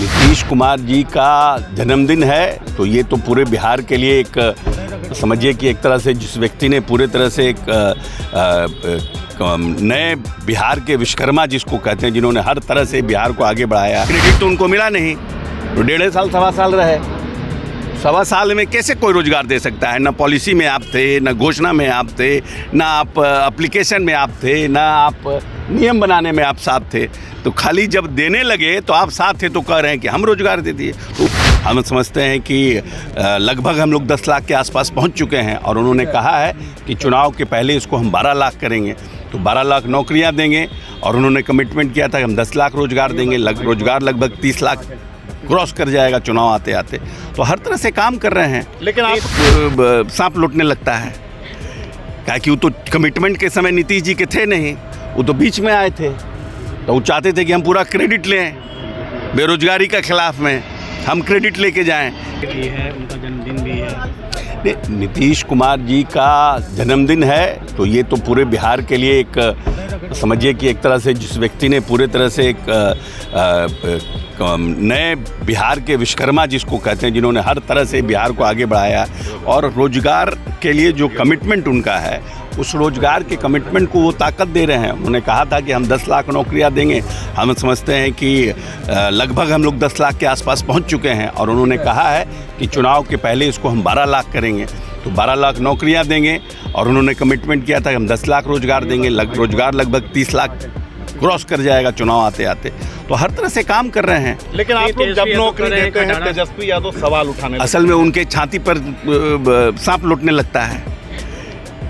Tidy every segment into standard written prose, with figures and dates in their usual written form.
नीतीश कुमार जी का जन्मदिन है तो ये तो पूरे बिहार के लिए एक समझिए कि एक तरह से जिस व्यक्ति ने पूरे तरह से एक नए बिहार के विश्वकर्मा जिसको कहते हैं, जिन्होंने हर तरह से बिहार को आगे बढ़ाया, क्रेडिट तो उनको मिला नहीं। तो 1.5 साल 1.25 साल रहे, 1.25 साल में कैसे कोई रोजगार दे सकता है? ना पॉलिसी में आप थे, ना घोषणा में आप थे, ना आप एप्लीकेशन में आप थे, ना आप नियम बनाने में आप साथ थे। तो खाली जब देने लगे तो आप साथ थे तो कह रहे हैं कि हम रोजगार दे दिए। तो हम समझते हैं कि लगभग हम लोग 10 लाख के आसपास पहुंच चुके हैं और उन्होंने कहा है कि चुनाव के पहले इसको हम 12 लाख करेंगे, तो 12 लाख नौकरियां देंगे। और उन्होंने कमिटमेंट किया था कि हम 10 लाख रोजगार देंगे। रोजगार लगभग 30 लाख क्रॉस कर जाएगा चुनाव आते आते। तो हर तरह से काम कर रहे हैं, लेकिन आप सांप लौटने लगता है क्या कि वो तो कमिटमेंट के समय नीतीश जी के थे नहीं, वो तो बीच में आए थे। तो वो चाहते थे कि हम पूरा क्रेडिट लें, बेरोजगारी का खिलाफ में हम क्रेडिट लेके जाएं। ये है उनका जन्मदिन भी है। नीतीश कुमार जी का जन्मदिन है तो ये तो पूरे बिहार के लिए एक समझिए कि एक तरह से जिस व्यक्ति ने पूरे तरह से एक नए बिहार के विश्वकर्मा जिसको कहते हैं, जिन्होंने हर तरह से बिहार को आगे बढ़ाया और रोजगार के लिए जो कमिटमेंट उनका है, उस रोजगार के कमिटमेंट को वो ताकत दे रहे हैं। उन्होंने कहा था कि हम 10 लाख नौकरियां देंगे। हम समझते हैं कि लगभग हम लोग 10 लाख के आसपास पहुंच चुके हैं और उन्होंने कहा है कि चुनाव के पहले इसको हम 12 लाख करेंगे, तो 12 लाख नौकरियां देंगे। और उन्होंने कमिटमेंट किया था कि हम 10 लाख रोजगार देंगे। रोजगार लगभग 30 लाख क्रॉस कर जाएगा चुनाव आते आते। तो हर तरह से काम कर रहे हैं। लेकिन आप लोग जब नौकरी देते हैं तेजस्वी यादव सवाल उठाने असल में उनके छाती पर सांप लौटने लगता है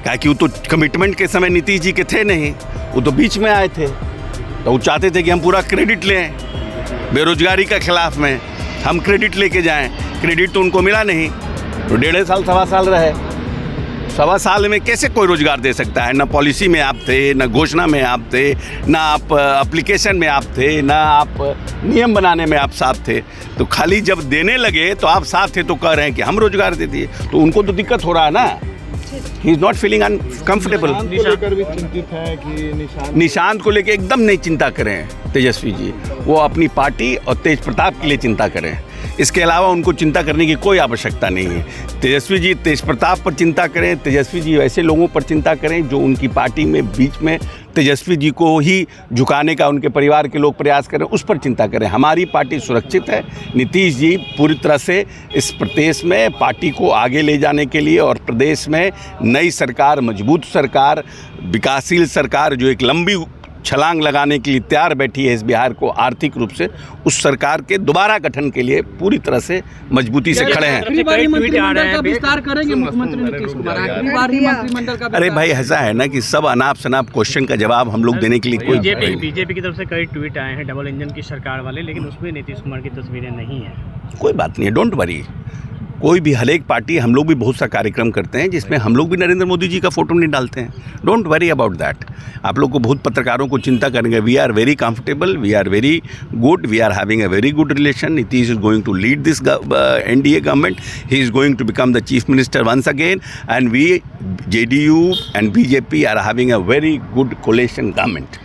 क्या कि वो तो कमिटमेंट के समय नीतीश जी के थे नहीं, वो तो बीच में आए थे। तो वो चाहते थे कि हम पूरा क्रेडिट लें, बेरोजगारी का खिलाफ में हम क्रेडिट लेके जाएं। क्रेडिट तो उनको मिला नहीं। तो 1.5 साल 1.25 साल रहे, 1.25 साल में कैसे कोई रोजगार दे सकता है? ना पॉलिसी में आप थे, ना घोषणा में आप थे, ना आप एप्लीकेशन में आप थे, ना आप नियम बनाने में आप साथ थे। तो खाली जब देने लगे तो आप साथ थे तो कह रहे हैं कि हम रोजगार दे दिए। तो उनको तो दिक्कत हो रहा है ना, he is not feeling uncomfortable. Nishant को लेकर एकदम नहीं चिंता करें तेजस्वी जी, वो अपनी पार्टी और तेज प्रताप के लिए चिंता करें। इसके अलावा उनको चिंता करने की कोई आवश्यकता नहीं है। तेजस्वी जी तेज प्रताप पर चिंता करें, तेजस्वी जी ऐसे लोगों पर चिंता करें जो उनकी पार्टी में बीच में तेजस्वी जी को ही झुकाने का उनके परिवार के लोग प्रयास करें, उस पर चिंता करें। हमारी पार्टी सुरक्षित है। नीतीश जी पूरी तरह से इस प्रदेश में पार्टी को आगे ले जाने के लिए और प्रदेश में नई सरकार, मजबूत सरकार, विकासशील सरकार जो एक लंबी छलांग लगाने के लिए तैयार बैठी है इस बिहार को आर्थिक रूप से, उस सरकार के दोबारा गठन के लिए पूरी तरह से मजबूती से खड़े हैं। अरे भाई ऐसा है ना कि सब अनाप शनाप क्वेश्चन का जवाब हम लोग देने के लिए कोई बीजेपी की तरफ से कई ट्वीट आए हैं डबल इंजन की सरकार वाले, लेकिन उसमें नीतीश कुमार की तस्वीरें नहीं है। कोई बात नहीं है, डोंट वरी। कोई भी हर एक पार्टी, हम लोग भी बहुत सा कार्यक्रम करते हैं जिसमें हम लोग भी नरेंद्र मोदी जी का फोटो नहीं डालते हैं। Don't worry about that. आप लोग को बहुत पत्रकारों को चिंता करेंगे। We are very comfortable, we are very good, we are having a very good relation. Nitish is going to lead this NDA government. He is going to become the chief minister once again, and we JDU and BJP are having a very good coalition government.